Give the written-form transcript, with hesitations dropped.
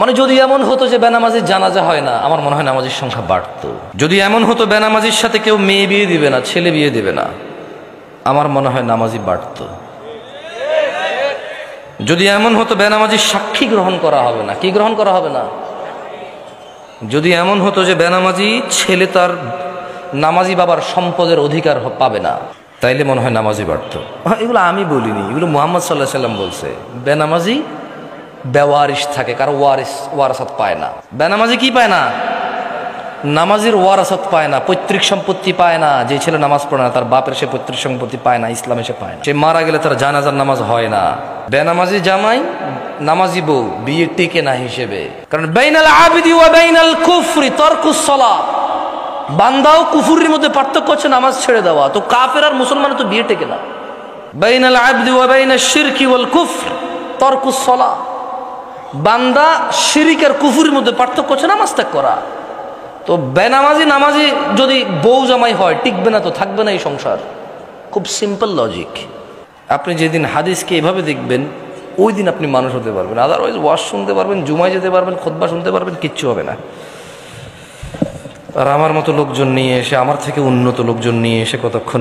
মানে যদি এমন হতো যে বেনামাজির জানাজা হয় না, আমার মনে হয় নামাজির সংখ্যা বাড়তো। যদি এমন হতো বেনামাজির সাথে কেউ মেয়ে বিয়ে দিবে না, ছেলে বিয়ে দিবে না, আমার মনে হয় নামাজি বাড়তো। যদি এমন হতো বেনামাজির সাক্ষী গ্রহণ করা হবে না, কি গ্রহণ করা হবে না, যদি এমন হতো যে বেনামাজি ছেলে তার নামাজি বাবার সম্পদের অধিকার পাবে না, তাইলে মনে হয় নামাজি বাড়তো। এগুলো আমি বলিনি, এগুলো মুহাম্মদ সাল্লাল্লাহু আলাইহি সাল্লাম বলছে। বেনামাজি বেওয়ারিশ থাকে, কারো ওয়ারাসাত পায় না। বেনামাজি কি পায় না? নামাজির ওয়ারাসাত পায় না, পৈতৃক সম্পত্তি পায় না। যে ছেলে নামাজ পড়ে না তার বাপের সে পৈতৃক সম্পত্তি পায় না, ইসলামে সে পায় না। সে মারা গেলে তার জানাজার নামাজ হয় না। বেনামাজি জামাই নামাজি বউ বিয়ে টিকে না হিসেবে, কারণ বাইনাল আবিদি ওয়া বাইনাল কুফরি তারকুস সালাত। বান্দা ও কুফরির মধ্যে পার্থক্য হচ্ছে নামাজ ছেড়ে দেওয়া। তো কাফের আর মুসলমানের তো বিয়ে টেকে না। বাইনাল আবদি ওয়া বাইনাশ শিরকি ওয়াল কুফর তারকুস সালাত। বান্দা শিরিক আর কুফরির মধ্যে পার্থক্য হচ্ছে নামাজ ত্যাগ করা। তো বেনামাজি নামাজি যদি বউ জামাই হয়, টিকবে না, তো থাকবে না এই সংসার। খুব সিম্পল লজিক। আপনি যেদিন হাদিসকে এভাবে দেখবেন, ওই দিন আপনি মানুষ হতে পারবেন। আদারওয়াইজ ওয়াজ শুনতে পারবেন, জুমায় যেতে পারবেন, খুতবা শুনতে পারবেন, কিচ্ছু হবে না। আর আমার মতো লোকজন নিয়ে এসে, আমার থেকে উন্নত লোকজন নিয়ে এসে কতক্ষণ